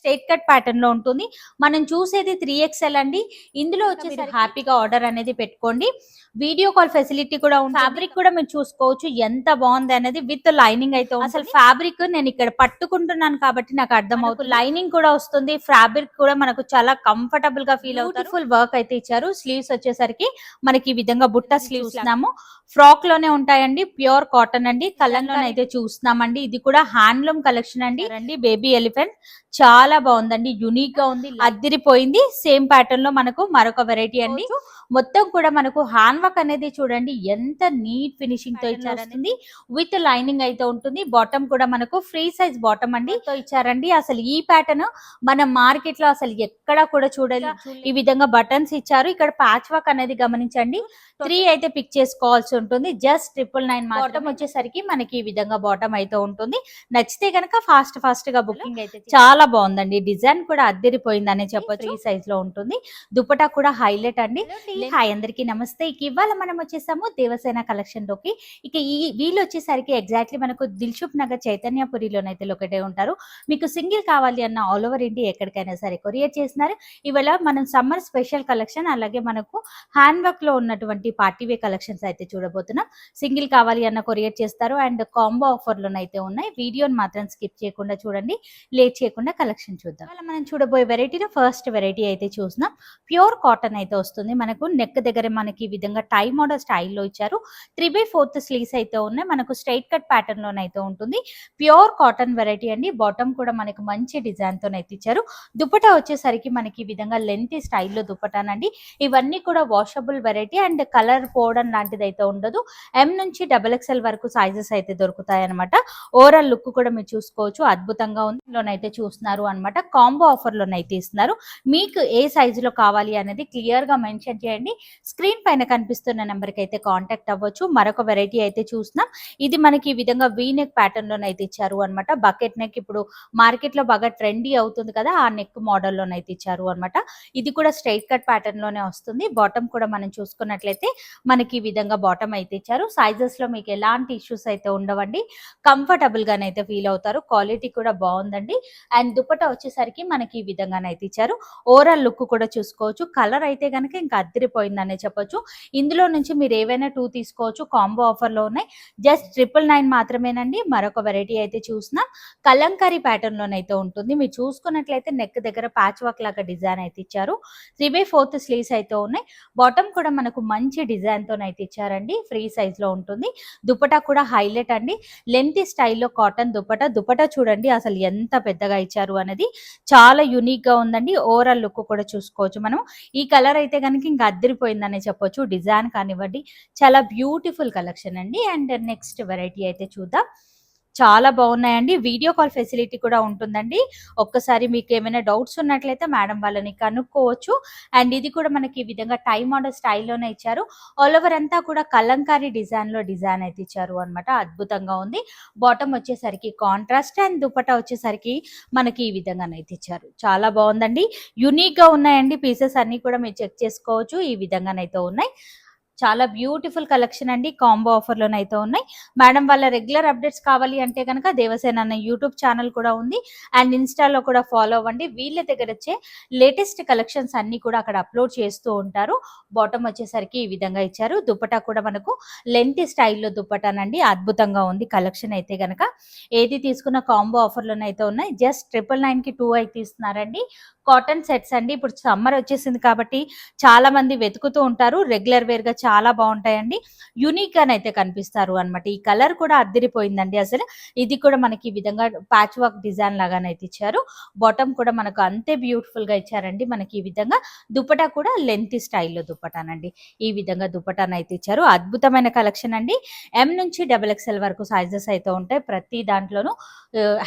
Straight cut pattern లో ఉంటుంది. మనం చూసేది 3XL అండి. ఇందులో వచ్చేసి హ్యాపీగా ఆర్డర్ అనేది పెట్టుకోండి. వీడియో కాల్ ఫెసిలిటీ కూడా ఉంది. ఫ్యాబ్రిక్ కూడా మీరు చూసుకోవచ్చు ఎంత బాగుంది అనేది. విత్ లైనింగ్ అయితే అసలు ఫ్యాబ్రిక్ నేను ఇక్కడ పట్టుకుంటున్నాను కాబట్టి నాకు అర్థం అవుతుంది. లైనింగ్ కూడా వస్తుంది. ఫ్యాబ్రిక్ కూడా మనకు చాలా కంఫర్టబుల్ గా ఫీల్ అవుతారు. ఫుల్ వర్క్ అయితే ఇచ్చారు. స్లీవ్స్ వచ్చేసరికి మనకి ఈ విధంగా బుట్ట స్లీవ్స్ చూస్తున్నాము. ఫ్రాక్ లోనే ఉంటాయండి. ప్యూర్ కాటన్ అండి. కలర్ లోనే అయితే చూస్తున్నామండి. ఇది కూడా హ్యాండ్లూమ్ కలెక్షన్ అండి. బేబీ ఎలిఫెంట్ చాలా బాగుందండి. యూనిక్ గా ఉంది. అద్దిరిపోయింది. సేమ్ ప్యాటర్న్ లో మనకు మరొక వెరైటీ అండి. మొత్తం కూడా మనకు హ్యాండ్ వర్క్ అనేది చూడండి ఎంత నీట్ ఫినిషింగ్ తో ఇచ్చారండి. విత్ లైనింగ్ అయితే ఉంటుంది. బాటమ్ కూడా మనకు ఫ్రీ సైజ్ బాటమ్ అండి తో ఇచ్చారండి. అసలు ఈ ప్యాటర్న్ మన మార్కెట్ లో అసలు ఎక్కడ కూడా చూడాలి. ఈ విధంగా బటన్స్ ఇచ్చారు. ఇక్కడ ప్యాచ్ వర్క్ అనేది గమనించండి. 3 అయితే పిక్ చేసుకోవాల్సి ఉంటుంది. జస్ట్ 999 బాటమ్ వచ్చేసరికి మనకి ఈ విధంగా బాటమ్ అయితే ఉంటుంది. నచ్చితే కనుక ఫాస్ట్ గా బుకింగ్ అయితే చాలా బాగుందండి. డిజైన్ కూడా అద్దరిపోయిందని చెప్పొచ్చు. ఈ సైజ్ లో ఉంటుంది. దుపట్టా కూడా హైలైట్ అండి. హాయ్ అందరికి నమస్తే. ఇవాళ మనం వచ్చేసాము దేవసేన కలెక్షన్ లోకి. ఇక వీళ్ళు వచ్చేసరికి ఎగ్జాక్ట్లీ మనకు దిల్సుఖ్ నగర్ చైతన్యపురిలోనైతే లొకేట్ ఉంటారు. మీకు సింగిల్ కావాలి అన్న ఆల్ ఓవర్ ఇండియా ఎక్కడికైనా సరే కొరియర్ చేస్తున్నారు. ఇవాళ మనం సమ్మర్ స్పెషల్ కలెక్షన్ అలాగే మనకు హ్యాండ్ వర్క్ లో ఉన్నటువంటి పార్టీ వే కలెక్షన్స్ అయితే చూడబోతున్నాం. సింగిల్ కావాలి అన్న కొరియర్ చేస్తారు. అండ్ కాంబో ఆఫర్ లోనైతే ఉన్నాయి. వీడియోని మాత్రం స్కిప్ చేయకుండా చూడండి. లేట్ చేయకుండా కలెక్షన్ చూద్దాం. అలా మనం చూడబోయే వెరైటీలో ఫస్ట్ వెరైటీ అయితే చూస్తున్నాం. ప్యూర్ కాటన్ అయితే వస్తుంది. మనకు నెక్ దగ్గర మనకి ఈ విధంగా టై మోడల్ స్టైల్లో ఇచ్చారు. 3/4 స్లీవ్స్ అయితే ఉన్నాయి. మనకు స్ట్రైట్ కట్ ప్యాటర్న్ లోనైతే ఉంటుంది. ప్యూర్ కాటన్ వెరైటీ అండి. బాటమ్ కూడా మనకు మంచి డిజైన్ తోనైతే ఇచ్చారు. దుపట్టా వచ్చేసరికి మనకి ఈ విధంగా లెంత్ స్టైల్లో దుపట్టానండి. ఇవన్నీ కూడా వాషబుల్ వెరైటీ అండ్ కలర్ పోవడం లాంటిది అయితే ఉండదు. M నుంచి XXL వరకు సైజెస్ అయితే దొరుకుతాయి అనమాట. ఓవరాల్ లుక్ కూడా మీరు చూసుకోవచ్చు. అద్భుతంగా ఉంది. లోనైతే చూస్తున్నారు అనమాట. కాంబో ఆఫర్ లోనైతే ఇస్తున్నారు. మీకు ఏ సైజులో కావాలి అనేది క్లియర్ గా మెన్షన్ చేయండి. స్క్రీన్ పైన కనిపిస్తున్న నెంబర్ కి అయితే కాంటాక్ట్ అవ్వచ్చు. మరొక వెరైటీ అయితే చూస్తున్నాం. ఇది మనకి ఈ విధంగా వీ నెక్ ప్యాటర్న్ లోనైతే ఇచ్చారు అనమాట. బకెట్ నెక్ ఇప్పుడు మార్కెట్ లో బాగా ట్రెండీ అవుతుంది కదా, ఆ నెక్ మోడల్ లోనైతే ఇచ్చారు అనమాట. ఇది కూడా స్ట్రైట్ కట్ ప్యాటర్న్ లోనే వస్తుంది. బాటమ్ కూడా మనం చూసుకున్నట్లయితే మనకి ఈ విధంగా బాటమ్ అయితే ఇచ్చారు. సైజెస్ లో మీకు ఎలాంటి ఇష్యూస్ అయితే ఉండవండి. కంఫర్టబుల్ గానైతే ఫీల్ అవుతారు. క్వాలిటీ కూడా బాగుందండి. అండ్ దుపట్టా వచ్చేసరికి మనకి ఈ విధంగానైతే ఇచ్చారు. ఓవరాల్ లుక్ కూడా చూసుకోవచ్చు. కలర్ అయితే కనుక ఇంకా అద్దరిపోయిందనే చెప్పొచ్చు. ఇందులో నుంచి మీరు ఏవైనా 2 తీసుకోవచ్చు. కాంబో ఆఫర్ లో ఉన్నాయి. జస్ట్ 999 మాత్రమేనండి. మరొక వెరైటీ అయితే చూస్తున్నాం. కలంకారీ ప్యాటర్న్ లోనైతే ఉంటుంది. మీరు చూసుకున్నట్లయితే నెక్ దగ్గర ప్యాచ్ వర్క్ లాగా డిజైన్ అయితే ఇచ్చారు. 3/4 స్లీవ్స్ అయితే ఉన్నాయి. బాటమ్ కూడా మనకు మంచి డిజైన్ తోనైతే ఇచ్చారండి. ఫ్రీ సైజ్ లో ఉంటుంది. దుపట్టా కూడా హైలైట్ అండి. లెంత్ స్టైల్లో కాటన్ దుపట్టా చూడండి అసలు ఎంత పెద్దగా ఇచ్చారు అనేది. చాలా యూనిక్ గా ఉందండి. ఓవరాల్ లుక్ కూడా చూసుకోవచ్చు. మనం ఈ కలర్ అయితే కనుక ఇంకా అద్దరిపోయిందనే చెప్పొచ్చు. డిజైన్ కానివ్వండి చాలా బ్యూటిఫుల్ కలెక్షన్ అండి. అండ్ నెక్స్ట్ వెరైటీ అయితే చూద్దాం. చాలా బాగున్నాయండి. వీడియో కాల్ ఫెసిలిటీ కూడా ఉంటుందండి. ఒక్కసారి మీకు ఏమైనా డౌట్స్ ఉన్నట్లయితే మేడం వాళ్ళని కనుక్కోవచ్చు. అండ్ ఇది కూడా మనకి ఈ విధంగా టై మోడల్ స్టైల్లోనే ఇచ్చారు. ఆల్ ఓవర్ అంతా కూడా కలంకారీ డిజైన్ అయితే ఇచ్చారు అనమాట. అద్భుతంగా ఉంది. బాటమ్ వచ్చేసరికి కాంట్రాస్ట్ అండ్ దుపట్టా వచ్చేసరికి మనకి ఈ విధంగానైతే ఇచ్చారు. చాలా బాగుందండి. యునిక్ గా ఉన్నాయండి. పీసెస్ అన్ని కూడా మీరు చెక్ చేసుకోవచ్చు. ఈ విధంగానైతే ఉన్నాయి. చాలా బ్యూటిఫుల్ కలెక్షన్ అండి. కాంబో ఆఫర్ లోనైతే ఉన్నాయి. మేడం వాళ్ళ రెగ్యులర్ అప్డేట్స్ కావాలి అంటే కనుక దేవసేన అన్న యూట్యూబ్ ఛానల్ కూడా ఉంది. అండ్ ఇన్స్టాలో కూడా ఫాలో అవ్వండి. వీళ్ళ దగ్గర వచ్చే లేటెస్ట్ కలెక్షన్స్ అన్ని కూడా అక్కడ అప్లోడ్ చేస్తూ ఉంటారు. బాటమ్ వచ్చేసరికి ఈ విధంగా ఇచ్చారు. దుపట్టా కూడా మనకు లెంత్ స్టైల్లో దుపట్టానండి. అద్భుతంగా ఉంది కలెక్షన్ అయితే కనుక. ఏది తీసుకున్న కాంబో ఆఫర్ లోనైతే ఉన్నాయి. జస్ట్ 999కి 2 అయితే ఇస్తున్నారండి. కాటన్ సెట్స్ అండి. ఇప్పుడు సమ్మర్ వచ్చేసింది కాబట్టి చాలా మంది వెతుకుతూ ఉంటారు. రెగ్యులర్ వేర్ గా చాలా బాగుంటాయండి. యూనిక్ గానైతే కనిపిస్తారు అనమాట. ఈ కలర్ కూడా అద్దరిపోయిందండి అసలు. ఇది కూడా మనకి ఈ విధంగా ప్యాచ్ వర్క్ డిజైన్ లాగానైతే ఇచ్చారు. బాటమ్ కూడా మనకు అంతే బ్యూటిఫుల్ గా ఇచ్చారండి. మనకి ఈ విధంగా దుపట్టా కూడా లెంత్ స్టైల్లో దుపట్టానండి. ఈ విధంగా దుపట్టానైతే ఇచ్చారు. అద్భుతమైన కలెక్షన్ అండి. M నుంచి XXL వరకు సైజెస్ అయితే ఉంటాయి. ప్రతి దాంట్లోనూ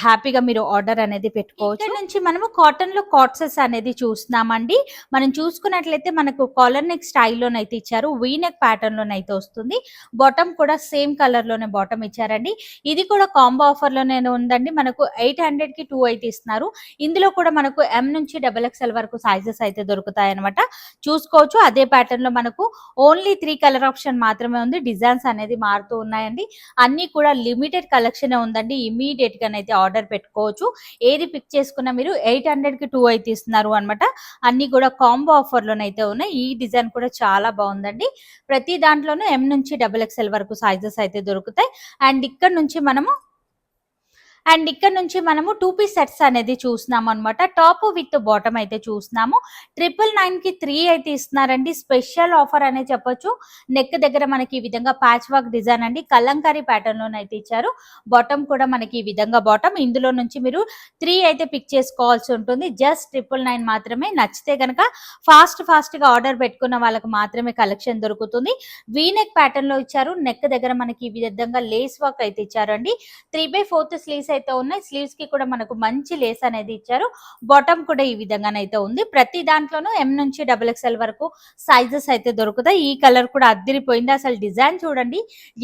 హ్యాపీగా మీరు ఆర్డర్ అనేది పెట్టుకోవచ్చు. ఇక్కడ నుంచి మనము కాటన్ లో కాట్ టాసెస్ అనేది చూస్తున్నామండి. మనం చూసుకున్నట్లయితే మనకు కాలర్ నెక్ స్టైల్లోనైతే ఇచ్చారు, వీ నెక్ ప్యాటర్న్ లోనైతే వస్తుంది. బాటమ్ కూడా సేమ్ కలర్ లోనే బాటమ్ ఇచ్చారండి. ఇది కూడా కాంబో ఆఫర్ లోనే ఉందండి. మనకు 800 కి 2 అయితే ఇస్తున్నారు. ఇందులో కూడా మనకు ఎం నుంచి XXL వరకు సైజెస్ అయితే దొరుకుతాయి అనమాట. చూసుకోవచ్చు. అదే ప్యాటర్న్ లో మనకు ఓన్లీ 3 కలర్ ఆప్షన్ మాత్రమే ఉంది. డిజైన్స్ అనేది మారుతూ ఉన్నాయండి. అన్ని కూడా లిమిటెడ్ కలెక్షన్ ఉందండి. ఇమీడియట్ గానైతే ఆర్డర్ పెట్టుకోవచ్చు. ఏది పిక్ చేసుకున్నా మీరు 800 కి 2 అయితే ఇస్తున్నారు అనమాట. అన్ని కూడా కాంబో ఆఫర్ లోనైతే ఉన్నాయి. ఈ డిజైన్ కూడా చాలా బాగుందండి. ప్రతి దాంట్లోనూ ఎం నుంచి XXL వరకు సైజెస్ అయితే దొరుకుతాయి. అండ్ ఇక్కడ నుంచి మనము 2 పీస్ సెట్స్ అనేది చూస్తున్నాము అనమాట. టాప్ విత్ బాటమ్ అయితే చూస్తున్నాము. 999 కి 3 అయితే ఇస్తున్నారండి. స్పెషల్ ఆఫర్ అనే చెప్పొచ్చు. నెక్ దగ్గర మనకి ఈ విధంగా ప్యాచ్ వర్క్ డిజైన్ అండి, కలంకారీ ప్యాటర్న్ లోనైతే ఇచ్చారు. బాటమ్ కూడా మనకి ఈ విధంగా బాటమ్. ఇందులో నుంచి మీరు 3 అయితే పిక్ చేసుకోవాల్సి ఉంటుంది. జస్ట్ 999 మాత్రమే. నచ్చితే కనుక ఫాస్ట్ గా ఆర్డర్ పెట్టుకున్న వాళ్ళకి మాత్రమే కలెక్షన్ దొరుకుతుంది. వీ నెక్ ప్యాటర్న్ లో ఇచ్చారు. నెక్ దగ్గర మనకి ఈ విధంగా లేస్ వర్క్ అయితే ఇచ్చారండి. 3/4 స్లీవ్స్ అయితే ఉన్నాయి. స్లీవ్స్ కి కూడా మనకు మంచి లేస్ అనేది ఇచ్చారు. బాటమ్ కూడా ఈ విధంగానైతే ఉంది. ప్రతి దాంట్లోనూ ఎం నుంచి XXL వరకు సైజెస్ అయితే దొరుకుతాయి. ఈ కలర్ కూడా అద్దిరిపోయింది. అసలు డిజైన్ చూడండి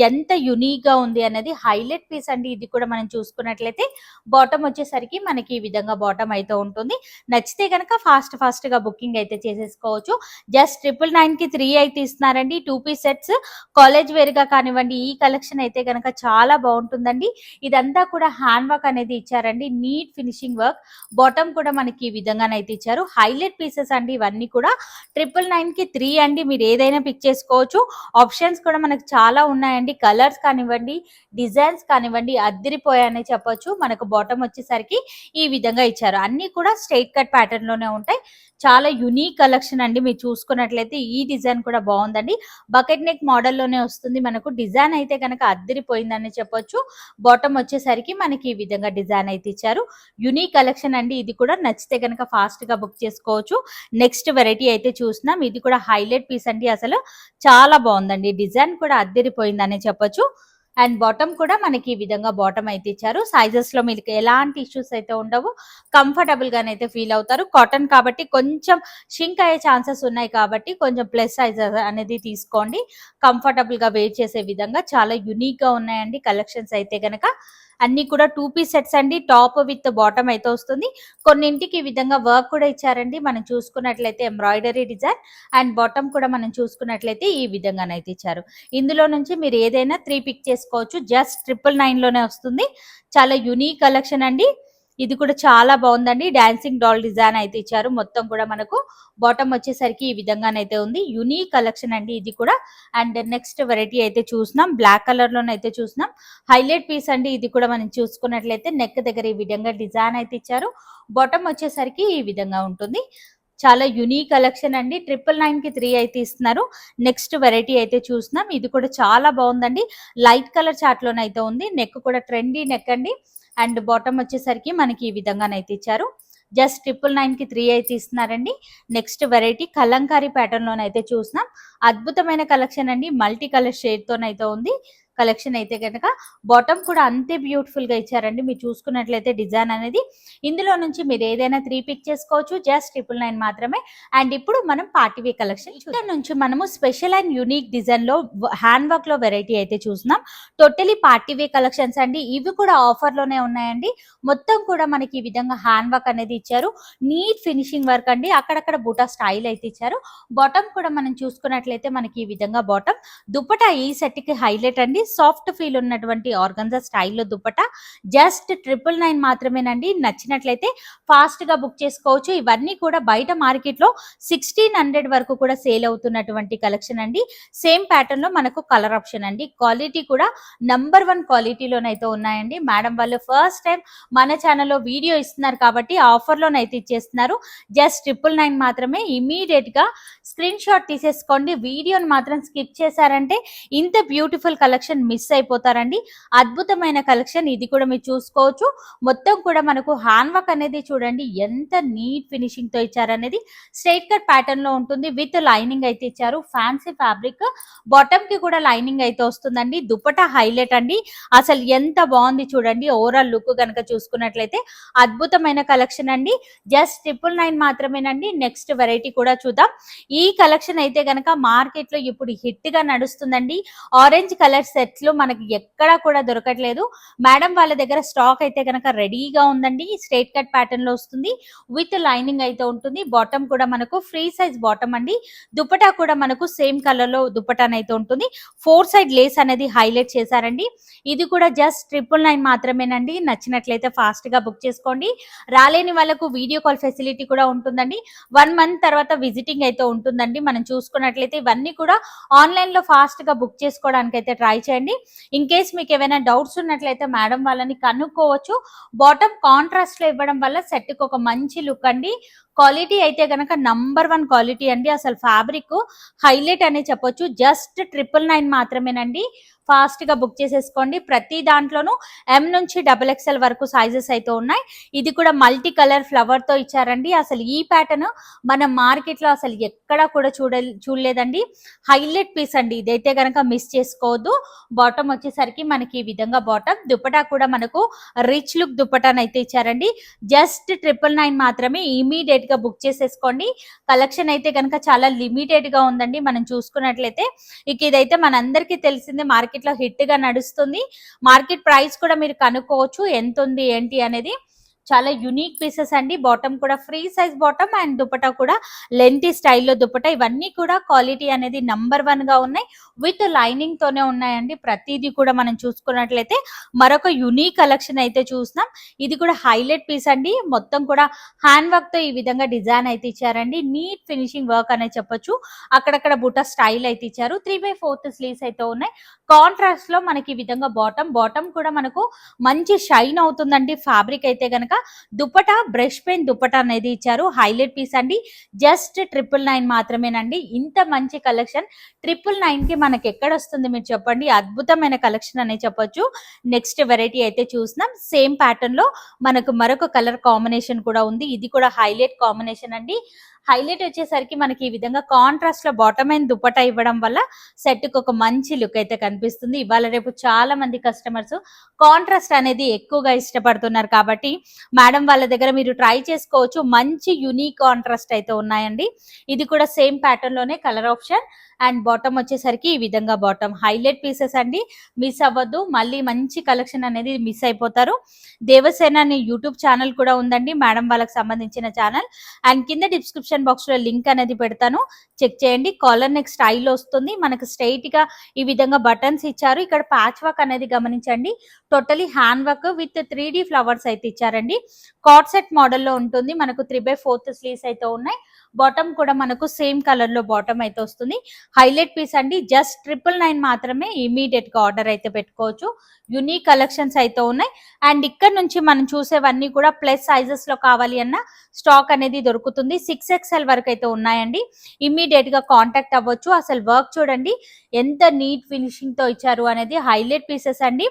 ఎంత యునిక్ గా ఉంది అనేది. హైలైట్ పీస్ అండి. ఇది కూడా మనం చూసుకున్నట్లయితే బాటమ్ వచ్చేసరికి మనకి ఈ విధంగా బాటమ్ అయితే ఉంటుంది. నచ్చితే కనుక ఫాస్ట్ గా బుకింగ్ అయితే చేసేసుకోవచ్చు. జస్ట్ 999 కి 3 అయితే ఇస్తున్నారండి. 2 పీస్ సెట్స్ కాలేజ్ వేర్ గా కానివ్వండి. ఈ కలెక్షన్ అయితే కనుక చాలా బాగుంటుందండి. ఇదంతా కూడా హ్యాండ్ వర్క్ అనేది ఇచ్చారండి. Neat finishing work. బాటమ్ కూడా మనకి ఈ విధంగానైతే ఇచ్చారు. హైలైట్ పీసెస్ అండి ఇవన్నీ కూడా. 999 కి 3 అండి. మీరు ఏదైనా పిక్ చేసుకోవచ్చు. ఆప్షన్స్ కూడా మనకు చాలా ఉన్నాయండి. కలర్స్ కానివ్వండి, డిజైన్స్ కానివ్వండి అద్దిరిపోయాయని చెప్పొచ్చు. మనకు బాటమ్ వచ్చేసరికి ఈ విధంగా ఇచ్చారు. అన్ని కూడా స్ట్రైట్ కట్ ప్యాటర్న్ లోనే ఉంటాయి. చాలా యునిక్ కలెక్షన్ అండి. మీరు చూసుకున్నట్లయితే ఈ డిజైన్ కూడా బాగుందండి. బకెట్ నెక్ మోడల్ లోనే వస్తుంది. మనకు డిజైన్ అయితే కనుక అద్దిరిపోయిందని చెప్పొచ్చు. బాటమ్ వచ్చేసరికి మనకి ఈ విధంగా డిజైన్ అయితే ఇచ్చారు. యునిక్ కలెక్షన్ అండి. ఇది కూడా నచ్చితే కనుక ఫాస్ట్ గా బుక్ చేసుకోవచ్చు. నెక్స్ట్ వెరైటీ అయితే చూస్తున్నాం. ఇది కూడా హైలైట్ పీస్ అండి. అసలు చాలా బాగుందండి. డిజైన్ కూడా అద్దిరిపోయిందని చెప్పొచ్చు. అండ్ బాటమ్ కూడా మనకి ఈ విధంగా బాటమ్ అయితే ఇచ్చారు. సైజెస్ లో మీకు ఎలాంటి ఇష్యూస్ అయితే ఉండవు. కంఫర్టబుల్ గానైతే ఫీల్ అవుతారు. కాటన్ కాబట్టి కొంచెం షింక్ అయ్యే ఛాన్సెస్ ఉన్నాయి కాబట్టి కొంచెం ప్లస్ సైజ్ అనేది తీసుకోండి. కంఫర్టబుల్ గా వేర్ చేసే విధంగా చాలా యునిక్ గా ఉన్నాయండి కలెక్షన్స్ అయితే గనక. అన్ని కూడా 2 పీస్ సెట్స్ అండి. టాప్ విత్ బాటమ్ అయితే వస్తుంది. కొన్నింటికి ఈ విధంగా వర్క్ కూడా ఇచ్చారండి. మనం చూసుకున్నట్లయితే ఎంబ్రాయిడరీ డిజైన్. అండ్ బాటమ్ కూడా మనం చూసుకున్నట్లయితే ఈ విధంగానైతే ఇచ్చారు. ఇందులో నుంచి మీరు ఏదైనా 3 పిక్ చేసుకోవచ్చు. జస్ట్ 999 లోనే వస్తుంది. చాలా యునిక్ కలెక్షన్ అండి. ఇది కూడా చాలా బాగుందండి. డాన్సింగ్ డాల్ డిజైన్ అయితే ఇచ్చారు. మొత్తం కూడా మనకు బాటమ్ వచ్చేసరికి ఈ విధంగానైతే ఉంది. యునిక్ కలెక్షన్ అండి ఇది కూడా. అండ్ నెక్స్ట్ వెరైటీ అయితే చూస్తున్నాం. బ్లాక్ కలర్ లోనైతే చూస్తున్నాం. హైలైట్ పీస్ అండి. ఇది కూడా మనం చూసుకున్నట్లయితే నెక్ దగ్గర ఈ విధంగా డిజైన్ అయితే ఇచ్చారు. బాటమ్ వచ్చేసరికి ఈ విధంగా ఉంటుంది. చాలా యునిక్ కలెక్షన్ అండి. 999 కి 3 అయితే ఇస్తున్నారు. నెక్స్ట్ వెరైటీ అయితే చూస్తున్నాం. ఇది కూడా చాలా బాగుందండి. లైట్ కలర్ చార్ట్ లోనైతే ఉంది. నెక్ కూడా ట్రెండీ నెక్ అండి. అండ్ బాటమ్ వచ్చేసరికి మనకి ఈ విధంగానైతే ఇచ్చారు. జస్ట్ 999 కి 3 అయితే ఇస్తున్నారండి. నెక్స్ట్ వెరైటీ కలంకారీ ప్యాటర్న్ లోనైతే చూస్తున్నాం. అద్భుతమైన కలెక్షన్ అండి. మల్టీ కలర్ షేడ్ తోనైతే ఉంది కలెక్షన్ అయితే కనుక. బాటమ్ కూడా అంతే బ్యూటిఫుల్ గా ఇచ్చారండి. మీరు చూసుకున్నట్లయితే డిజైన్ అనేది. ఇందులో నుంచి మీరు ఏదైనా 3 పిక్ చేసుకోవచ్చు. జస్ట్ 999 మాత్రమే. అండ్ ఇప్పుడు మనం పార్టీ వేర్ కలెక్షన్ ఇక్కడ నుంచి మనము స్పెషల్ అండ్ యూనిక్ డిజైన్ లో హ్యాండ్ వర్క్ లో వెరైటీ అయితే చూస్తున్నాం. టోటలీ పార్టీ వేర్ కలెక్షన్స్ అండి. ఇవి కూడా ఆఫర్ లోనే ఉన్నాయండి. మొత్తం కూడా మనకి ఈ విధంగా హ్యాండ్ వర్క్ అనేది ఇచ్చారు. నీట్ ఫినిషింగ్ వర్క్ అండి. అక్కడక్కడ బూటా స్టైల్ అయితే ఇచ్చారు. బాటమ్ కూడా మనం చూసుకున్నట్లయితే మనకి ఈ విధంగా బాటమ్. దుపట్టా ఈ సెట్ కి హైలైట్ అండి. సాఫ్ట్ ఫీల్ ఉన్నటువంటి ఆర్గన్జా స్టైల్లో దుపట్టా. జస్ట్ 999 మాత్రమేనండి. నచ్చినట్లయితే ఫాస్ట్ గా బుక్ చేసుకోవచ్చు. ఇవన్నీ కూడా బయట మార్కెట్ లో 1600 వరకు కూడా సేల్ అవుతున్నటువంటి కలెక్షన్ అండి. సేమ్ ప్యాటర్న్ లో మనకు కలర్ ఆప్షన్ అండి. క్వాలిటీ కూడా నంబర్ 1 క్వాలిటీలోనైతే ఉన్నాయండి. మేడం వాళ్ళు ఫస్ట్ టైం మన ఛానల్లో వీడియో ఇస్తున్నారు కాబట్టి ఆఫర్ లోనైతే ఇచ్చేస్తున్నారు. జస్ట్ 999 మాత్రమే. ఇమీడియట్ గా స్క్రీన్ షాట్ తీసేసుకోండి. వీడియోని మాత్రం స్కిప్ చేశారంటే ఇంత బ్యూటిఫుల్ కలెక్షన్ కలెక్షన్ మిస్ అయిపోతారండి. అద్భుతమైన కలెక్షన్ ఇది కూడా మీరు చూసుకోవచ్చు. మొత్తం కూడా మనకు హ్యాండ్ వర్క్ అనేది చూడండి ఎంత నీట్ ఫినిషింగ్ తో ఇచ్చారనేది. స్ట్రైట్ కట్ ప్యాటర్న్ లో ఉంటుంది విత్ లైనింగ్ అయితే ఇచ్చారు. ఫ్యాన్సీ ఫ్యాబ్రిక్, బాటమ్ కి కూడా లైనింగ్ అయితే వస్తుందండి. దుపట్టా హైలైట్ అండి, అసలు ఎంత బాగుంది చూడండి. ఓవరాల్ లుక్ కనుక చూసుకున్నట్లయితే అద్భుతమైన కలెక్షన్ అండి. జస్ట్ 999 మాత్రమేనండి. నెక్స్ట్ వెరైటీ కూడా చూద్దాం. ఈ కలెక్షన్ అయితే గనక మార్కెట్ లో ఇప్పుడు హిట్ గా నడుస్తుందండి. ఆరెంజ్ కలర్ సెట్స్ మనకి ఎక్కడా కూడా దొరకట్లేదు. మేడం వాళ్ళ దగ్గర స్టాక్ అయితే గనక రెడీగా ఉందండి. స్ట్రైట్ కట్ ప్యాటర్న్ లో వస్తుంది విత్ లైనింగ్ అయితే ఉంటుంది. బాటమ్ కూడా మనకు ఫ్రీ సైజ్ బాటమ్ అండి. దుపట్టా కూడా మనకు సేమ్ కలర్ లో దుపట్టా అయితే ఉంటుంది. 4 సైడ్ లేస్ అనేది హైలైట్ చేశారండి. ఇది కూడా జస్ట్ 999 మాత్రమేనండి. నచ్చినట్లయితే ఫాస్ట్ గా బుక్ చేసుకోండి. రాలేని వాళ్ళకు వీడియో కాల్ ఫెసిలిటీ కూడా ఉంటుందండి. 1 మంత్ తర్వాత విజిటింగ్ అయితే ఉంటుందండి. మనం చూసుకున్నట్లయితే ఇవన్నీ కూడా ఆన్లైన్ లో ఫాస్ట్ గా బుక్ చేసుకోవడానికి అయితే ట్రై చేయండి. ఇన్ కేస్ మీకు ఏమైనా డౌట్స్ ఉన్నట్లయితే మేడం వాళ్ళని కనుక్కోవచ్చు. బాటమ్ కాంట్రాస్ట్ లో ఇవ్వడం వల్ల సెట్ కి ఒక మంచి లుక్ అండి. క్వాలిటీ అయితే గనక నంబర్ 1 క్వాలిటీ అండి. అసలు ఫ్యాబ్రిక్ హైలైట్ అనే చెప్పొచ్చు. జస్ట్ 999 మాత్రమేనండి. ఫాస్ట్ గా బుక్ చేసేసుకోండి. ప్రతి దాంట్లోనూ M నుంచి XXL వరకు సైజెస్ అయితే ఉన్నాయి. ఇది కూడా మల్టీ కలర్ ఫ్లవర్ తో ఇచ్చారండి. అసలు ఈ ప్యాటర్న్ మన మార్కెట్ లో అసలు ఎక్కడా కూడా చూడలేదండి. హైలైట్ పీస్ అండి. ఇదైతే గనక మిస్ చేసుకోవద్దు. బాటమ్ వచ్చేసరికి మనకి ఈ విధంగా బాటమ్, దుపట్టా కూడా మనకు రిచ్ లుక్ దుపట్టానైతే ఇచ్చారండి. జస్ట్ 999 మాత్రమే. ఇమీడియట్ గా బుక్ చేసేసుకోండి. కలెక్షన్ అయితే గనక చాలా లిమిటెడ్ గా ఉందండి. మనం చూసుకున్నట్లయితే ఇక ఇదైతే మనందరికీ తెలిసిందే, మార్కెట్ లో హిట్ గా నడుస్తుంది. మార్కెట్ ప్రైస్ కూడా మీరు కనుక్కోవచ్చు ఎంత ఉంది ఏంటి అనేది. చాలా యునిక్ పీసెస్ అండి. బాటమ్ కూడా free size bottom and dupatta కూడా లెంతీ స్టైల్లో దుపట్టా. ఇవన్నీ కూడా క్వాలిటీ అనేది నంబర్ 1 గా ఉన్నాయి. విత్ లైనింగ్ తోనే ఉన్నాయండి. ప్రతిదీ కూడా మనం చూసుకున్నట్లయితే మరొక యునిక్ కలెక్షన్ అయితే చూస్తున్నాం. ఇది కూడా హైలైట్ పీస్ అండి. మొత్తం కూడా హ్యాండ్ వర్క్ తో ఈ విధంగా డిజైన్ అయితే ఇచ్చారండి. నీట్ ఫినిషింగ్ వర్క్ అనే చెప్పొచ్చు. అక్కడక్కడ బుట్ట స్టైల్ అయితే ఇచ్చారు. 3/4 స్లీవ్స్ అయితే ఉన్నాయి. కాంట్రాస్ట్ లో మనకి ఈ విధంగా బాటమ్ కూడా మనకు మంచి షైన్ అవుతుందండి. ఫ్యాబ్రిక్ అయితే గనక దుపట్టా బ్రష్ పెయిన్ దుపట్టా అనేది ఇచ్చారు. హైలైట్ పీస్ అండి. జస్ట్ 999 మాత్రమేనండి. ఇంత మంచి కలెక్షన్ 999 కి మనకి ఎక్కడ వస్తుంది మీరు చెప్పండి. అద్భుతమైన కలెక్షన్ అనే చెప్పొచ్చు. నెక్స్ట్ వెరైటీ అయితే చూస్తున్నాం. సేమ్ ప్యాటర్న్ లో మనకు మరొక కలర్ కాంబినేషన్ కూడా ఉంది. ఇది కూడా హైలైట్ కాంబినేషన్ అండి. హైలైట్ వచ్చేసరికి మనకి ఈ విధంగా కాంట్రాస్ట్ లో బాటమ్ అండ్ దుపట్టా ఇవ్వడం వల్ల సెట్ కి ఒక మంచి లుక్ అయితే కనిపిస్తుంది. ఇవాళ రేపు చాలా మంది కస్టమర్స్ కాంట్రాస్ట్ అనేది ఎక్కువగా ఇష్టపడుతున్నారు కాబట్టి మేడం వాళ్ళ దగ్గర మీరు ట్రై చేసుకోవచ్చు. మంచి యూనిక్ కాంట్రాస్ట్ అయితే ఉన్నాయండి. ఇది కూడా సేమ్ ప్యాటర్న్ లోనే కలర్ ఆప్షన్ అండ్ బాటమ్ వచ్చేసరికి ఈ విధంగా బాటమ్ హైలైట్ పీసెస్ అండి. మిస్ అవ్వద్దు. మళ్ళీ మంచి కలెక్షన్ అనేది మిస్ అయిపోతారు. దేవసేన అనే యూట్యూబ్ ఛానల్ కూడా ఉందండి, మేడం వాళ్ళకి సంబంధించిన ఛానల్. అండ్ కింద డిస్క్రిప్షన్ బాక్స్ లో లింక్ అనేది పెడతాను, చెక్ చేయండి. కాలర్ నెక్ స్టైల్ వస్తుంది. మనకు స్ట్రైట్ గా ఈ విధంగా బటన్స్ ఇచ్చారు. ఇక్కడ ప్యాచ్ వర్క్ అనేది గమనించండి. Totally hand work with 3D flowers అయితే ఇచ్చారండి. కార్డ్ సెట్ మోడల్లో ఉంటుంది. మనకు 3/4 స్లీవ్స్ అయితే ఉన్నాయి. బాటమ్ కూడా మనకు సేమ్ కలర్ లో బాటమ్ అయితే వస్తుంది. హైలైట్ పీస్ అండి. జస్ట్ 999 మాత్రమే. ఇమీడియట్ గా ఆర్డర్ అయితే పెట్టుకోవచ్చు. యునిక్ కలెక్షన్స్ అయితే ఉన్నాయి. అండ్ ఇక్కడ నుంచి మనం చూసేవన్నీ కూడా ప్లస్ సైజెస్ లో కావాలి అన్న స్టాక్ అనేది దొరుకుతుంది. 6XL వరకు అయితే ఉన్నాయండి. ఇమీడియట్ గా కాంటాక్ట్ అవ్వచ్చు. అసలు వర్క్ చూడండి ఎంత నీట్ ఫినిషింగ్ తో ఇచ్చారు అనేది. హైలైట్ పీసెస్ అండి.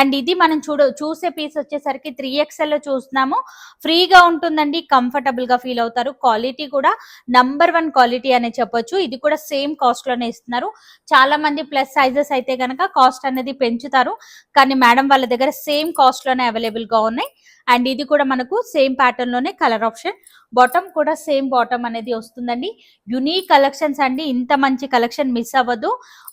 అండ్ ఇది మనం చూసే పీస్ వచ్చేసరికి 3XL లో చూస్తున్నాము. ఫ్రీగా ఉంటుందండి. కంఫర్టబుల్ గా ఫీల్ అవుతారు. క్వాలిటీ కూడా నంబర్ 1 క్వాలిటీ అనే చెప్పొచ్చు. ఇది కూడా సేమ్ కాస్ట్ లోనే ఇస్తున్నారు. చాలా మంది ప్లస్ సైజెస్ అయితే గనక కాస్ట్ అనేది పెంచుతారు, కానీ మేడం వాళ్ళ దగ్గర సేమ్ కాస్ట్ లోనే అవైలబుల్ గా ఉన్నాయి. అండ్ ఇది కూడా మనకు సేమ్ ప్యాటర్న్ లోనే కలర్ ఆప్షన్. బాటమ్ కూడా సేమ్ బాటమ్ అనేది వస్తుందండి. యునిక్ కలెక్షన్స్ అండి. ఇంత మంచి కలెక్షన్ మిస్ అవ్వద్దు.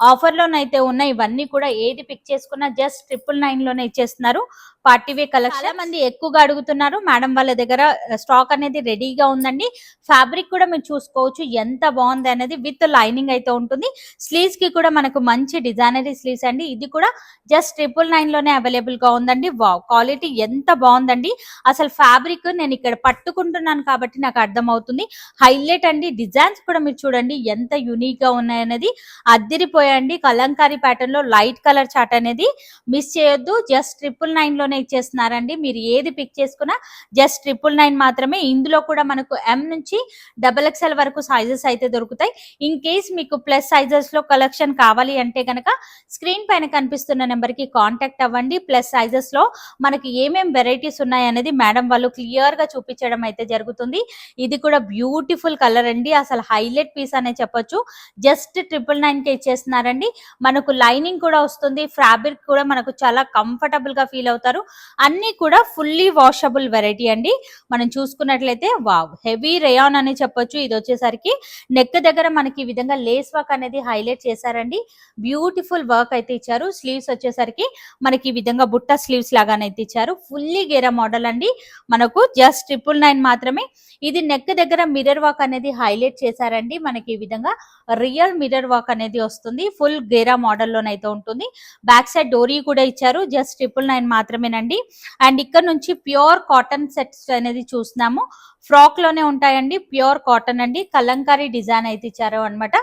ఆఫర్ లోనైతే ఉన్నాయి. ఇవన్నీ కూడా ఏది పిక్ చేసుకున్నా జస్ట్ 999 లోనే ఇచ్చేస్తున్నారు. Party wear collection. చాలా మంది ఎక్కువగా అడుగుతున్నారు. మేడం వాళ్ళ దగ్గర స్టాక్ అనేది రెడీగా ఉందండి. ఫ్యాబ్రిక్ కూడా మీరు చూసుకోవచ్చు ఎంత బాగుంది అనేది. విత్ లైనింగ్ అయితే ఉంటుంది. స్లీవ్స్ కి కూడా మనకు మంచి డిజైనరీ స్లీవ్స్ అండి. ఇది కూడా జస్ట్ 999 లోనే అవైలబుల్ గా ఉందండి. వావ్, క్వాలిటీ ఎంత బాగుందండి. అండి. అసలు ఫ్యాబ్రిక్ నేను ఇక్కడ పట్టుకుంటున్నాను కాబట్టి నాకు అర్థమవుతుంది. హైలైట్ అండి. డిజైన్స్ కూడా మీరు చూడండి ఎంత యూనిక్ గా ఉన్నాయనేది. అద్దిరిపోయండి. కలంకారీ ప్యాటర్న్ లో లైట్ కలర్ చార్ట్ అనేది మిస్ చేయొద్దు. జస్ట్ 999 లోనే ఇచ్చేస్తున్నారండి. మీరు ఏది పిక్ చేసుకున్నా జస్ట్ 999 మాత్రమే. ఇందులో కూడా మనకు M నుంచి XXL వరకు సైజెస్ అయితే దొరుకుతాయి. ఇన్ కేస్ మీకు ప్లస్ సైజెస్ లో కలెక్షన్ కావాలి అంటే కనుక స్క్రీన్ పైన కనిపిస్తున్న నెంబర్ కి కాంటాక్ట్ అవ్వండి. ప్లస్ సైజెస్ లో మనకి ఏమేం వెరైటీస్ ఉన్నాయి అనేది మేడం వాళ్ళు క్లియర్ గా చూపించడం అయితే జరుగుతుంది. ఇది కూడా బ్యూటిఫుల్ కలర్ అండి. అసలు హైలైట్ పీస్ అనే చెప్పొచ్చు. జస్ట్ 999 కే ఇచ్చేస్తున్నారండి. మనకు లైనింగ్ కూడా వస్తుంది. ఫ్యాబ్రిక్ కూడా మనకు చాలా కంఫర్టబుల్ గా ఫీల్ అవుతారు. అన్ని కూడా ఫుల్లీ వాషబుల్ వెరైటీ అండి. మనం చూసుకున్నట్లయితే వావ్ హెవీ రేయాన్ అని చెప్పొచ్చు. ఇది వచ్చేసరికి నెక్ దగ్గర మనకి ఈ విధంగా లేస్ వర్క్ అనేది హైలైట్ చేశారండి. బ్యూటిఫుల్ వర్క్ అయితే ఇచ్చారు. స్లీవ్స్ వచ్చేసరికి మనకి ఈ విధంగా బుట్ట స్లీవ్స్ లాగానైతే ఇచ్చారు. ఫుల్లీ గేరా మోడల్ అండి. మనకు జస్ట్ 999 మాత్రమే. ఇది నెక్ దగ్గర మిర్రర్ వర్క్ అనేది హైలైట్ చేశారండి. మనకి ఈ విధంగా రియల్ మిర్రర్ వర్క్ అనేది వస్తుంది. ఫుల్ గేరా మోడల్ లోనైతే ఉంటుంది. బ్యాక్ సైడ్ డోరీ కూడా ఇచ్చారు. జస్ట్ 999 మాత్రమేనండి. అండ్ ఇక్కడ నుంచి ప్యూర్ కాటన్ సెట్స్ అనేది చూస్తున్నాము. ఫ్రాక్ లోనే ఉంటాయండి. ప్యూర్ కాటన్ అండి. కలంకారీ డిజైన్ అయితే ఇచ్చారు అనమాట.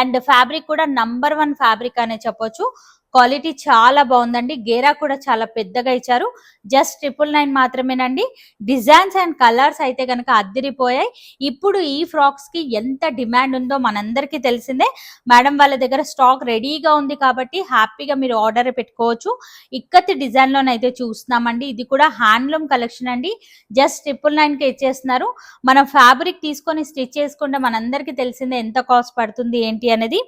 అండ్ ఫ్యాబ్రిక్ కూడా నంబర్ 1 ఫ్యాబ్రిక్ అనే చెప్పొచ్చు. క్వాలిటీ చాలా బాగుందండి. గేరా కూడా చాలా పెద్దగా ఇచ్చారు. జస్ట్ 999 మాత్రమేనండి. డిజైన్స్ అండ్ కలర్స్ అయితే కనుక అద్దిరిపోయాయి. ఇప్పుడు ఈ ఫ్రాక్స్ కి ఎంత డిమాండ్ ఉందో మనందరికీ తెలిసిందే. మేడం వాళ్ళ దగ్గర స్టాక్ రెడీగా ఉంది కాబట్టి హ్యాపీగా మీరు ఆర్డర్ పెట్టుకోవచ్చు. ఇక్కత్తి డిజైన్ లోనైతే చూస్తున్నామండి. ఇది కూడా హ్యాండ్లూమ్ కలెక్షన్ అండి. జస్ట్ 999 కి ఇచ్చేస్తున్నారు. మనం ఫ్యాబ్రిక్ తీసుకొని స్టిచ్ చేసుకుంటే మనందరికీ తెలిసిందే ఎంత కాస్ట్ పడుతుంది ఏంటి అనేది.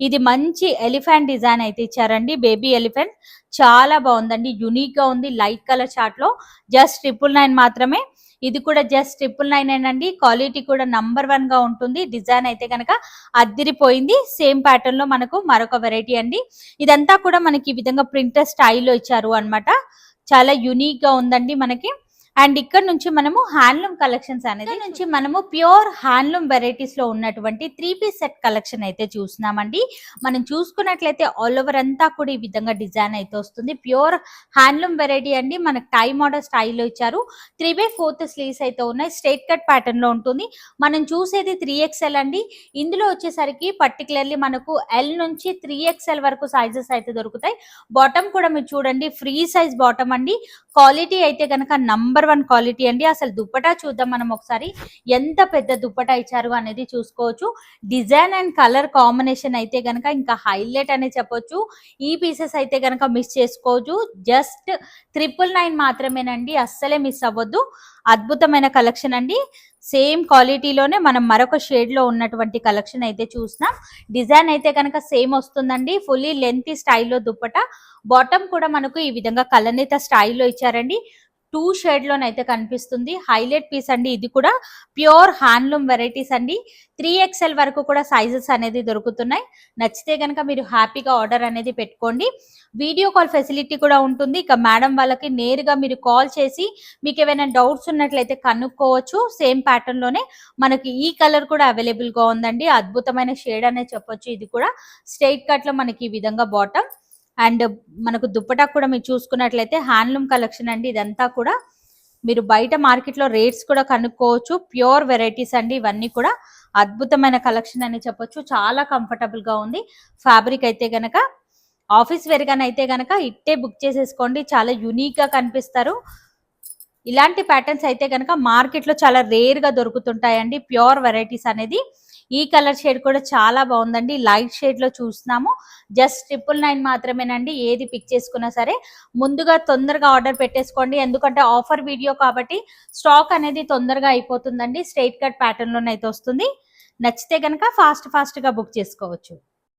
ఇది మంచి ఎలిఫెంట్ డిజైన్ అయితే ఇచ్చారండి. బేబీ ఎలిఫెంట్ చాలా బాగుందండి. యూనిక్ గా ఉంది. లైట్ కలర్ చార్ట్ లో జస్ట్ 999 మాత్రమే. ఇది కూడా జస్ట్ 999 అండి. క్వాలిటీ కూడా నంబర్ 1 గా ఉంటుంది. డిజైన్ అయితే కనుక అద్దిరిపోయింది. సేమ్ ప్యాటర్న్ లో మనకు మరొక వెరైటీ అండి. ఇదంతా కూడా మనకి ఈ విధంగా ప్రింటర్ స్టైల్లో ఇచ్చారు అన్నమాట. చాలా యూనిక్ గా ఉందండి మనకి. అండ్ ఇక్కడ నుంచి మనము హ్యాండ్లూమ్ కలెక్షన్స్ అనేది నుంచి మనము ప్యూర్ హ్యాండ్లూమ్ వెరైటీస్ లో ఉన్నటువంటి 3 పీస్ సెట్ కలెక్షన్ అయితే చూస్తున్నామండి. మనం చూసుకున్నట్లయితే ఆల్ ఓవర్ అంతా కూడా ఈ విధంగా డిజైన్ అయితే వస్తుంది. ప్యూర్ హ్యాండ్లూమ్ వెరైటీ అండి. మనకు టై మోడల్ స్టైల్లో ఇచ్చారు. 3/4 స్లీవ్స్ అయితే ఉన్నాయి. స్ట్రైట్ కట్ ప్యాటర్న్ లో ఉంటుంది. మనం చూసేది 3XL అండి. ఇందులో వచ్చేసరికి పర్టికులర్లీ మనకు L నుంచి 3XL వరకు సైజెస్ అయితే దొరుకుతాయి. బాటమ్ కూడా మీరు చూడండి ఫ్రీ సైజ్ బాటమ్ అండి. క్వాలిటీ అయితే కనుక నంబర్ 1 క్వాలిటీ అండి. అసలు దుప్పటా చూద్దాం మనం ఒకసారి. ఎంత పెద్ద దుప్పటా ఇచ్చారు అనేది చూసుకోవచ్చు. డిజైన్ అండ్ కలర్ కాంబినేషన్ అయితే కనుక ఇంకా హైలైట్ అనే చెప్పొచ్చు. ఈ పీసెస్ అయితే కనుక మిస్ చేసుకోవచ్చు. జస్ట్ 999 మాత్రమేనండి. అస్సలే మిస్ అవ్వద్దు. అద్భుతమైన కలెక్షన్ అండి. సేమ్ క్వాలిటీలోనే మనం మరొక షేడ్ లో ఉన్నటువంటి కలెక్షన్ అయితే చూస్తున్నాం. డిజైన్ అయితే కనుక సేమ్ వస్తుందండి. ఫుల్లీ లెంత్ స్టైల్లో దుప్పటా. బాటమ్ కూడా మనకు ఈ విధంగా కలనేత స్టైల్లో ఇచ్చారండి. 2 షేడ్ లోనైతే కనిపిస్తుంది. హైలైట్ పీస్ అండి. ఇది కూడా ప్యూర్ హ్యాండ్లూమ్ వెరైటీస్ అండి. 3XL వరకు కూడా సైజెస్ అనేది దొరుకుతున్నాయి. నచ్చితే కనుక మీరు హ్యాపీగా ఆర్డర్ అనేది పెట్టుకోండి. వీడియో కాల్ ఫెసిలిటీ కూడా ఉంటుంది. ఇక మేడం వాళ్ళకి నేరుగా మీరు కాల్ చేసి మీకు ఏమైనా డౌట్స్ ఉన్నట్లయితే కనుక్కోవచ్చు. సేమ్ ప్యాటర్న్ లోనే మనకి ఈ కలర్ కూడా అవైలబుల్ గా ఉందండి. అద్భుతమైన షేడ్ అనే చెప్పొచ్చు. ఇది కూడా స్ట్రైట్ కట్ లో మనకి ఈ విధంగా బాటమ్. అండ్ మనకు దుప్పటా కూడా మీరు చూసుకున్నట్లయితే హ్యాండ్లూమ్ కలెక్షన్ అండి. ఇదంతా కూడా మీరు బయట మార్కెట్ లో రేట్స్ కూడా కనుక్కోవచ్చు. ప్యూర్ వెరైటీస్ అండి. ఇవన్నీ కూడా అద్భుతమైన కలెక్షన్ అని చెప్పొచ్చు. చాలా కంఫర్టబుల్ గా ఉంది. ఫ్యాబ్రిక్ అయితే గనక ఆఫీస్ వేర్ గానే అయితే గనక ఇట్టే బుక్ చేసేసుకోండి. చాలా యూనిక్ గా కనిపిస్తారు. ఇలాంటి ప్యాటర్న్స్ అయితే కనుక మార్కెట్ లో చాలా రేర్ గా దొరుకుతుంటాయండి. ప్యూర్ వెరైటీస్ అనేది. ఈ కలర్ షేడ్ కూడా చాలా బాగుందండి. లైట్ షేడ్ లో చూస్తున్నాము. జస్ట్ 999 మాత్రమేనండి. ఏది పిక్ చేసుకున్నా సరే ముందుగా తొందరగా ఆర్డర్ పెట్టేసుకోండి. ఎందుకంటే ఆఫర్ వీడియో కాబట్టి స్టాక్ అనేది తొందరగా అయిపోతుందండి. స్ట్రైట్ కట్ ప్యాటర్న్ లోనైతే వస్తుంది. నచ్చితే కనుక ఫాస్ట్ గా బుక్ చేసుకోవచ్చు.